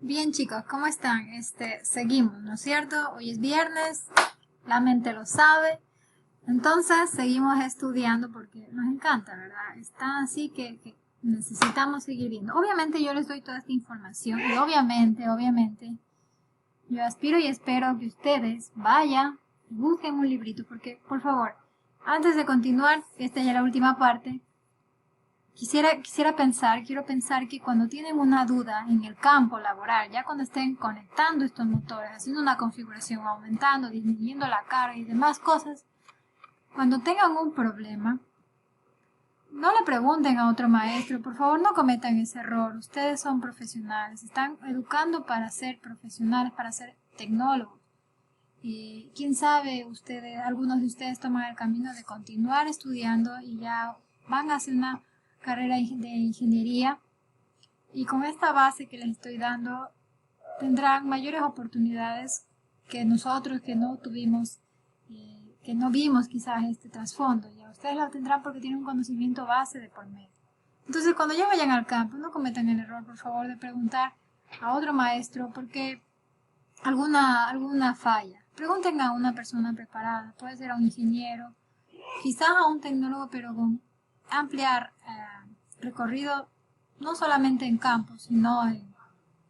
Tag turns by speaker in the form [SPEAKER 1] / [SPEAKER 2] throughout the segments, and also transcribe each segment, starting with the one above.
[SPEAKER 1] Bien chicos, ¿cómo están? Seguimos, ¿no es cierto? Hoy es viernes, la mente lo sabe. Entonces seguimos estudiando porque nos encanta, ¿verdad? Está así que necesitamos seguir viendo. Obviamente yo les doy toda esta información y obviamente, yo aspiro y espero que ustedes vayan y busquen un librito porque, por favor, antes de continuar, esta ya es la última parte. Quiero pensar que cuando tienen una duda en el campo laboral, ya cuando estén conectando estos motores, haciendo una configuración, aumentando, disminuyendo la carga y demás cosas, cuando tengan un problema, no le pregunten a otro maestro, por favor no cometan ese error. Ustedes son profesionales, están educando para ser profesionales, para ser tecnólogos. Y quién sabe, algunos de ustedes toman el camino de continuar estudiando y ya van a hacer una carrera de ingeniería y con esta base que les estoy dando tendrán mayores oportunidades que nosotros que no tuvimos, que no vimos quizás este trasfondo. Ya ustedes lo tendrán porque tienen un conocimiento base de por medio. Entonces cuando ya vayan al campo no cometan el error por favor de preguntar a otro maestro porque alguna falla. Pregunten a una persona preparada, puede ser a un ingeniero, quizás a un tecnólogo, pero con ampliar recorrido no solamente en campo, sino en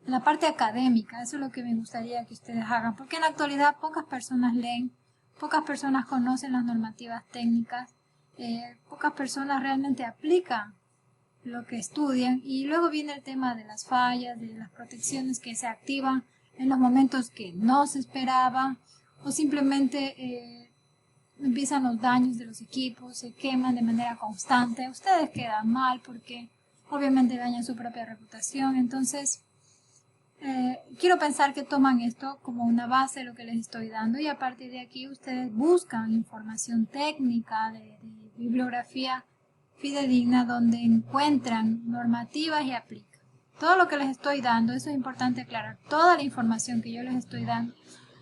[SPEAKER 1] la parte académica. Eso es lo que me gustaría que ustedes hagan, porque en la actualidad pocas personas leen, pocas personas conocen las normativas técnicas, pocas personas realmente aplican lo que estudian y luego viene el tema de las fallas, de las protecciones que se activan en los momentos que no se esperaba o simplemente empiezan los daños de los equipos, se queman de manera constante, ustedes quedan mal porque obviamente dañan su propia reputación. Entonces quiero pensar que toman esto como una base de lo que les estoy dando y a partir de aquí ustedes buscan información técnica de bibliografía fidedigna donde encuentran normativas y aplican. Todo lo que les estoy dando, eso es importante aclarar, toda la información que yo les estoy dando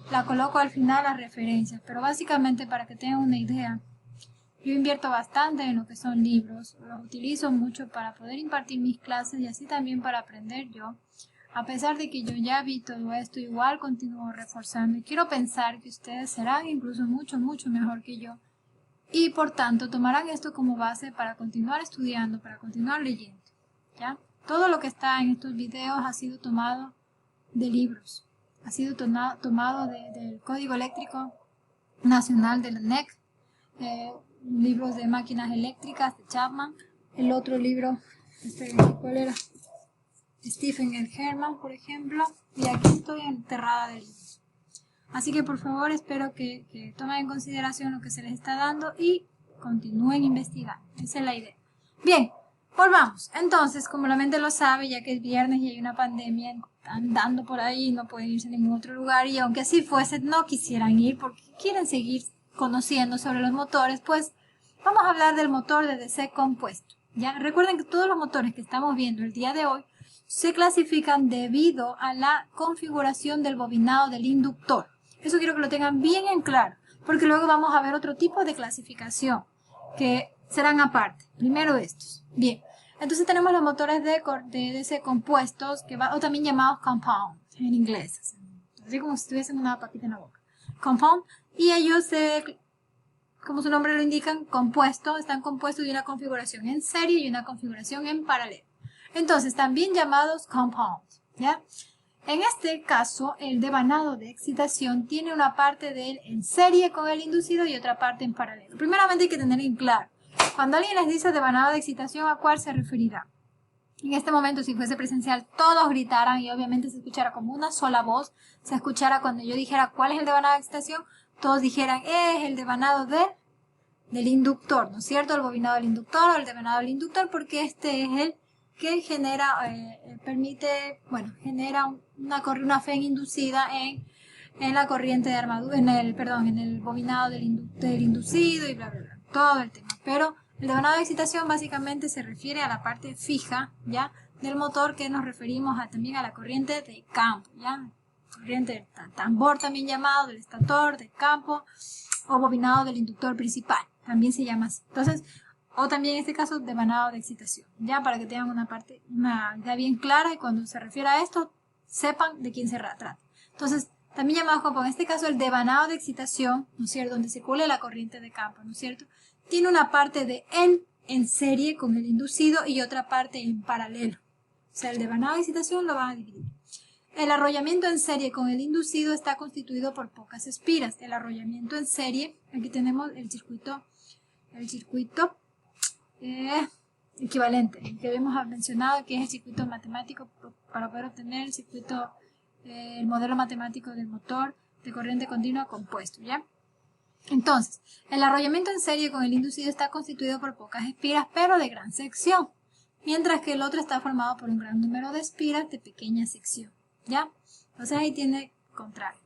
[SPEAKER 1] la coloco al final las referencias, pero básicamente para que tengan una idea, yo invierto bastante en lo que son libros, los utilizo mucho para poder impartir mis clases y así también para aprender yo. A pesar de que yo ya vi todo esto, igual continúo reforzando y quiero pensar que ustedes serán incluso mucho mejor que yo y por tanto tomarán esto como base para continuar estudiando, para continuar leyendo, ¿ya? Todo lo que está en estos videos ha sido tomado de libros, ha sido tomado del Código Eléctrico Nacional de la NEC, libros de máquinas eléctricas de Chapman, el otro libro, ¿cuál era? Stephen L. Herman, por ejemplo, y aquí estoy enterrada de libros. Así que por favor espero que tomen en consideración lo que se les está dando y continúen investigando. Esa es la idea. Bien, volvamos. Entonces, como la mente lo sabe, ya que es viernes y hay una pandemia andando por ahí, no pueden irse a ningún otro lugar y aunque así fuese, no quisieran ir porque quieren seguir conociendo sobre los motores, pues vamos a hablar del motor de DC compuesto. ¿Ya? Recuerden que todos los motores que estamos viendo el día de hoy se clasifican debido a la configuración del bobinado del inductor. Eso quiero que lo tengan bien en claro, porque luego vamos a ver otro tipo de clasificación que serán aparte. Primero estos. Bien, entonces tenemos los motores de DC compuestos, o también llamados compound en inglés. Así como si tuviesen una papita en la boca. Compound, y ellos, como su nombre lo indican, están compuestos de una configuración en serie y una configuración en paralelo. Entonces, también llamados compounds, ¿ya? En este caso, el devanado de excitación tiene una parte de él en serie con el inducido y otra parte en paralelo. Primeramente hay que tener en claro, cuando alguien les dice devanado de excitación, ¿a cuál se referirá? En este momento, si fuese presencial, todos gritaran y obviamente se escuchara como una sola voz, se escuchara cuando yo dijera cuál es el devanado de excitación, todos dijeran, es el devanado del inductor, ¿no es cierto? El bobinado del inductor o el devanado del inductor, porque este es el que genera, genera una FEN inducida en la corriente de armadura, en el bobinado del inducido y bla, bla, bla, todo el tema. Pero el devanado de excitación básicamente se refiere a la parte fija, ¿ya? Del motor, que nos referimos también a la corriente de campo, ¿ya? Corriente del tambor también llamado, del estator, del campo, o bobinado del inductor principal, también se llama así. Entonces, o también en este caso devanado de excitación, ya para que tengan una idea bien clara y cuando se refiere a esto, sepan de quién se trata. Entonces, también llamado como en este caso el devanado de excitación, ¿no es cierto?, donde circula la corriente de campo, ¿no es cierto?, tiene una parte de en serie con el inducido y otra parte en paralelo. O sea, el devanado de excitación lo van a dividir. El arrollamiento en serie con el inducido está constituido por pocas espiras. El arrollamiento en serie, aquí tenemos el circuito equivalente, que habíamos mencionado, que es el circuito matemático para poder obtener el circuito, el modelo matemático del motor de corriente continua compuesto, ¿ya? Entonces, el arrollamiento en serie con el inducido está constituido por pocas espiras, pero de gran sección, mientras que el otro está formado por un gran número de espiras de pequeña sección, ¿ya? Entonces ahí tiene contrario.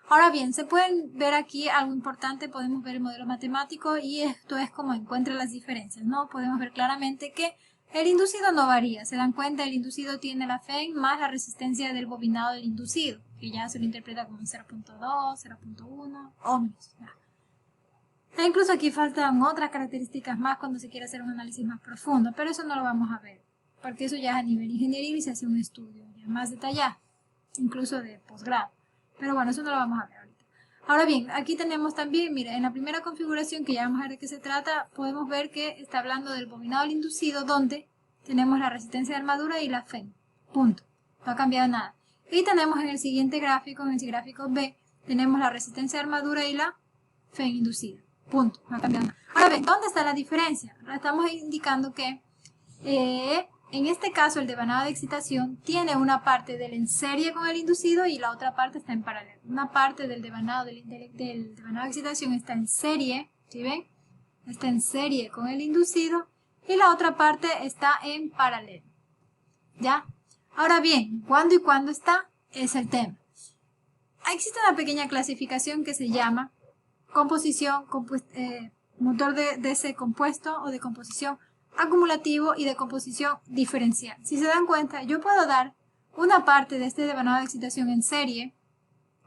[SPEAKER 1] Ahora bien, se pueden ver aquí algo importante, podemos ver el modelo matemático y esto es como encuentra las diferencias, ¿no? Podemos ver claramente que el inducido no varía, se dan cuenta, el inducido tiene la FEN más la resistencia del bobinado del inducido, que ya se lo interpreta como 0.2, 0.1 ohmios. E incluso aquí faltan otras características más cuando se quiere hacer un análisis más profundo, pero eso no lo vamos a ver, porque eso ya es a nivel ingeniería y se hace un estudio ya más detallado, incluso de posgrado. Pero bueno, eso no lo vamos a ver ahorita. Ahora bien, aquí tenemos también, mira, en la primera configuración, que ya vamos a ver de qué se trata, podemos ver que está hablando del bobinado del inducido, donde tenemos la resistencia de armadura y la FEN. Punto. No ha cambiado nada. Y tenemos en el siguiente gráfico, en el gráfico B, tenemos la resistencia de armadura y la FEN inducida. Punto. No ha cambiado nada. Ahora bien, ¿dónde está la diferencia? Ahora estamos indicando que en este caso el devanado de excitación tiene una parte del en serie con el inducido y la otra parte está en paralelo. Una parte del devanado de excitación está en serie, ¿sí ven? Está en serie con el inducido y la otra parte está en paralelo. ¿Ya? Ahora bien, ¿cuándo y cuándo está? Es el tema. Existe una pequeña clasificación que se llama composición, motor de DC compuesto o de composición acumulativo y de composición diferencial. Si se dan cuenta, yo puedo dar una parte de este devanado de excitación en serie,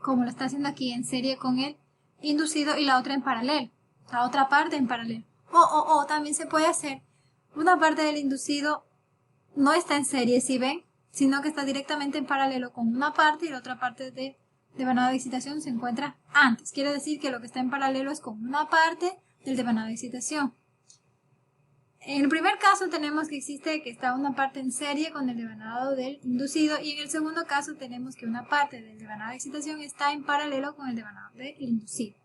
[SPEAKER 1] como lo está haciendo aquí, en serie con el inducido y la otra en paralelo. La otra parte en paralelo. O también se puede hacer una parte del inducido no está en serie, ¿sí ven? Sino que está directamente en paralelo con una parte y la otra parte de devanado de excitación se encuentra antes. Quiere decir que lo que está en paralelo es con una parte del devanado de excitación. En el primer caso tenemos que está una parte en serie con el devanado del inducido y en el segundo caso tenemos que una parte del devanado de excitación está en paralelo con el devanado del inducido.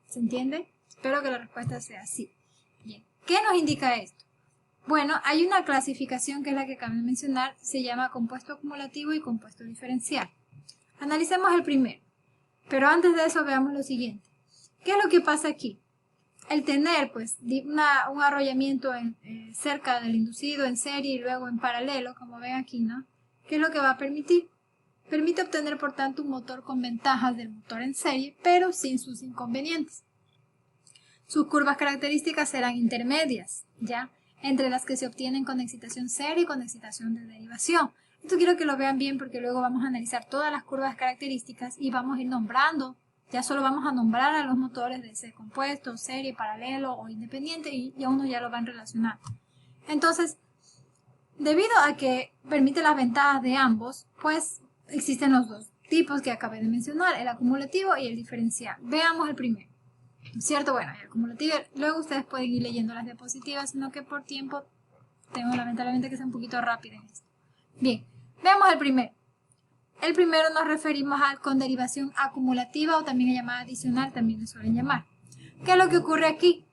[SPEAKER 1] ¿Se entiende? Espero que la respuesta sea sí. Bien. ¿Qué nos indica esto? Bueno, hay una clasificación que es la que acabo de mencionar, se llama compuesto acumulativo y compuesto diferencial. Analicemos el primero, pero antes de eso veamos lo siguiente. ¿Qué es lo que pasa aquí? El tener pues un arrollamiento cerca del inducido en serie y luego en paralelo, como ven aquí, ¿no? ¿Qué es lo que va a permitir? Permite obtener por tanto un motor con ventajas del motor en serie, pero sin sus inconvenientes. Sus curvas características serán intermedias, ¿ya? Entre las que se obtienen con excitación serie y con excitación de derivación. Esto quiero que lo vean bien porque luego vamos a analizar todas las curvas características y vamos a ir nombrando. Ya solo vamos a nombrar a los motores de ese compuesto, serie, paralelo o independiente y a uno ya lo van relacionando. Entonces, debido a que permite las ventajas de ambos, pues existen los dos tipos que acabé de mencionar, el acumulativo y el diferencial. Veamos el primero. ¿Cierto? Bueno, el acumulativo, luego ustedes pueden ir leyendo las diapositivas, sino que por tiempo tengo lamentablemente que ser un poquito rápida en esto. Bien, veamos el primero. El primero nos referimos al con derivación acumulativa o también llamada adicional, también le suelen llamar. ¿Qué es lo que ocurre aquí?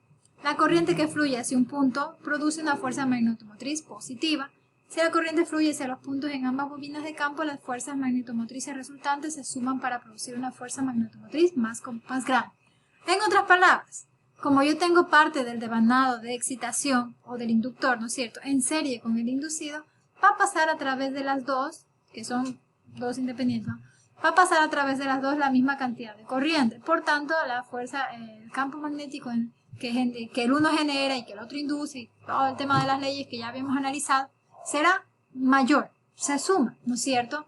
[SPEAKER 1] La corriente que fluye hacia un punto produce una fuerza magnetomotriz positiva. Si la corriente fluye hacia los puntos en ambas bobinas de campo, las fuerzas magnetomotrices resultantes se suman para producir una fuerza magnetomotriz más grande. En otras palabras, como yo tengo parte del devanado de excitación o del inductor, ¿no es cierto?, en serie con el inducido, va a pasar a través de las dos, que son dos independientes, ¿no? Va a pasar a través de las dos la misma cantidad de corriente. Por tanto, la fuerza, el campo magnético que el uno genera y que el otro induce, y todo el tema de las leyes que ya habíamos analizado, será mayor, se suma, ¿no es cierto?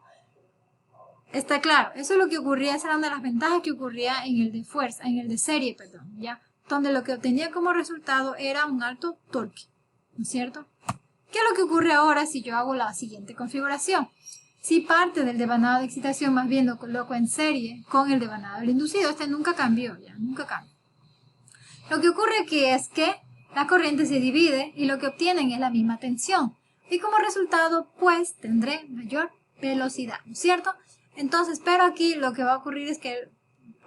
[SPEAKER 1] Está claro, eso es lo que ocurría, esa era una de las ventajas que ocurría en el de fuerza, en el de serie, perdón, ¿ya? Donde lo que obtenía como resultado era un alto torque, ¿no es cierto? ¿Qué es lo que ocurre ahora si yo hago la siguiente configuración? si parte del devanado de excitación más bien lo coloco en serie con el devanado del inducido. Este nunca cambió, ya, nunca cambia. Lo que ocurre aquí es que la corriente se divide y lo que obtienen es la misma tensión. Y como resultado, pues, tendré mayor velocidad, ¿no es cierto? Entonces, pero aquí lo que va a ocurrir es que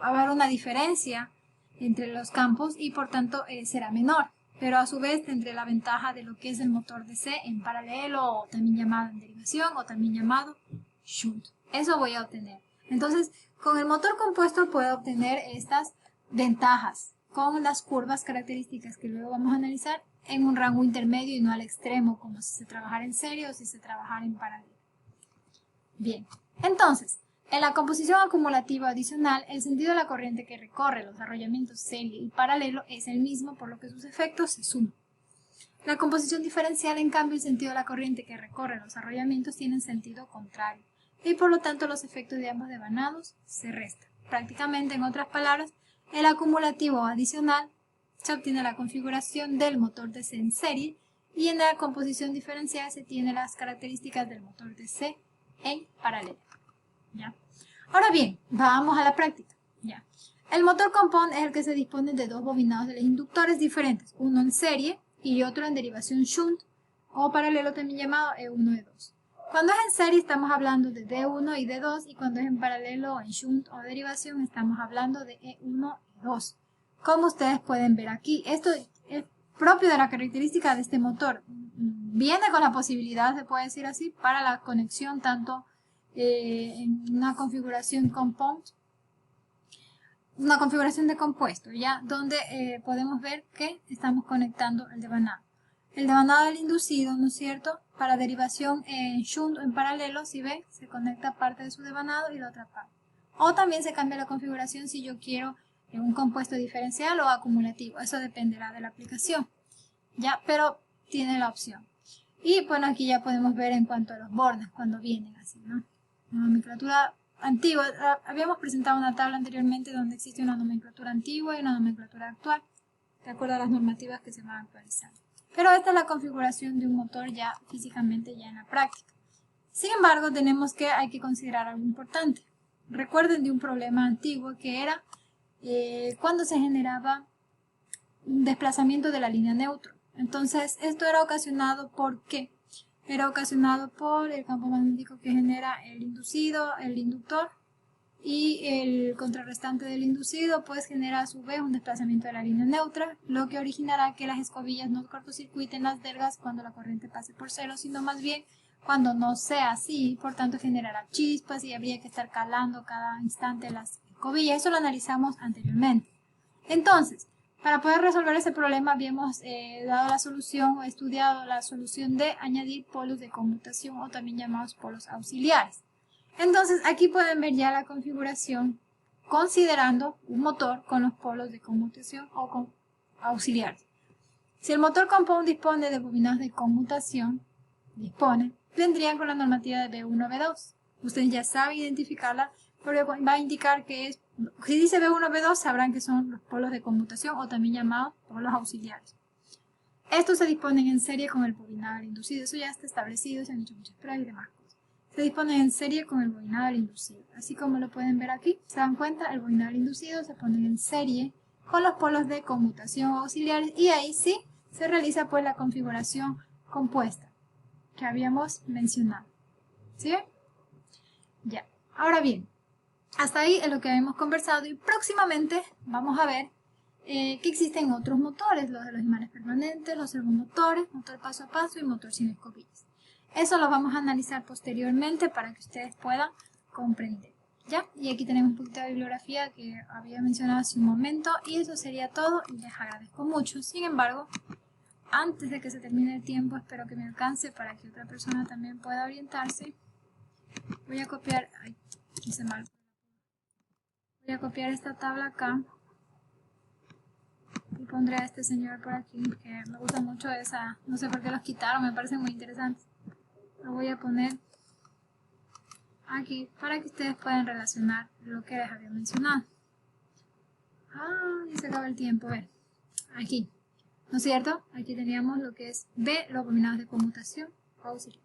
[SPEAKER 1] va a haber una diferencia entre los campos y por tanto será menor. Pero a su vez tendré la ventaja de lo que es el motor DC en paralelo, o también llamado en derivación, o también llamado shunt. Eso voy a obtener. Entonces, con el motor compuesto puedo obtener estas ventajas con las curvas características que luego vamos a analizar en un rango intermedio y no al extremo, como si se trabajara en serie o si se trabajara en paralelo. Bien, entonces, en la composición acumulativa adicional, el sentido de la corriente que recorre los arrollamientos serie y paralelo es el mismo, por lo que sus efectos se suman. La composición diferencial, en cambio, el sentido de la corriente que recorre los arrollamientos tiene sentido contrario, y por lo tanto los efectos de ambos devanados se restan. Prácticamente, en otras palabras, el acumulativo adicional se obtiene la configuración del motor DC en serie, y en la composición diferencial se tiene las características del motor DC en paralelo. ¿Ya? Ahora bien, vamos a la práctica. ¿Ya? El motor compound es el que se dispone de dos bobinados de los inductores diferentes, uno en serie y otro en derivación shunt o paralelo, también llamado E1 y E2. Cuando es en serie estamos hablando de D1 y D2, y cuando es en paralelo, en shunt o derivación, estamos hablando de E1 y E2. Como ustedes pueden ver aquí, esto es propio de la característica de este motor. Viene con la posibilidad, se puede decir así, para la conexión tanto en una configuración compound, una configuración de compuesto, ya, donde podemos ver que estamos conectando el devanado. El devanado del inducido, ¿no es cierto? Para derivación en shunt o en paralelo, si ven, se conecta parte de su devanado y la otra parte. O también se cambia la configuración si yo quiero un compuesto diferencial o acumulativo. Eso dependerá de la aplicación, ya, pero tiene la opción. Y bueno, aquí ya podemos ver en cuanto a los bordes, cuando vienen así, ¿no? La nomenclatura antigua, habíamos presentado una tabla anteriormente donde existe una nomenclatura antigua y una nomenclatura actual, de acuerdo a las normativas que se van actualizando. Pero esta es la configuración de un motor ya físicamente, ya en la práctica. Sin embargo, hay que considerar algo importante. Recuerden de un problema antiguo que era cuando se generaba un desplazamiento de la línea neutro. Entonces, esto era ocasionado ¿por qué? Era ocasionado por el campo magnético que genera el inducido, el inductor, y el contrarrestante del inducido pues genera a su vez un desplazamiento de la línea neutra, lo que originará que las escobillas no cortocircuiten las delgas cuando la corriente pase por cero, sino más bien cuando no sea así, por tanto generará chispas y habría que estar calando cada instante las escobillas. Eso lo analizamos anteriormente. Entonces, para poder resolver ese problema habíamos dado la solución o estudiado la solución de añadir polos de conmutación, o también llamados polos auxiliares. Entonces aquí pueden ver ya la configuración considerando un motor con los polos de conmutación o con auxiliares. Si el motor compound dispone de bobinados de conmutación, vendrían con la normativa de B1 B2. Ustedes ya saben identificarla, porque va a indicar que es, si dice B1 B2 sabrán que son los polos de conmutación o también llamados polos auxiliares. Estos se disponen en serie con el bobinado del inducido, eso ya está establecido, se han hecho muchas pruebas y demás. Se disponen en serie con el bobinado del inducido. Así como lo pueden ver aquí, se dan cuenta, el bobinado del inducido se pone en serie con los polos de conmutación auxiliares, y ahí sí se realiza pues la configuración compuesta que habíamos mencionado. ¿Sí? Ya. Ahora bien, hasta ahí es lo que hemos conversado, y próximamente vamos a ver que existen otros motores, los de los imanes permanentes, los servomotores, motor paso a paso y motor sin escobillas. Eso lo vamos a analizar posteriormente para que ustedes puedan comprender, ¿ya? Y aquí tenemos un poquito de bibliografía que había mencionado hace un momento, y eso sería todo, y les agradezco mucho. Sin embargo, antes de que se termine el tiempo, espero que me alcance para que otra persona también pueda orientarse. Voy a copiar, ay, hice mal. Voy a copiar esta tabla acá y pondré a este señor por aquí, que me gusta mucho esa, no sé por qué los quitaron, me parecen muy interesantes. Lo voy a poner aquí para que ustedes puedan relacionar lo que les había mencionado. Ya se acaba el tiempo. Ver, aquí, ¿no es cierto? Aquí teníamos lo que es B, los bobinados de conmutación auxiliar.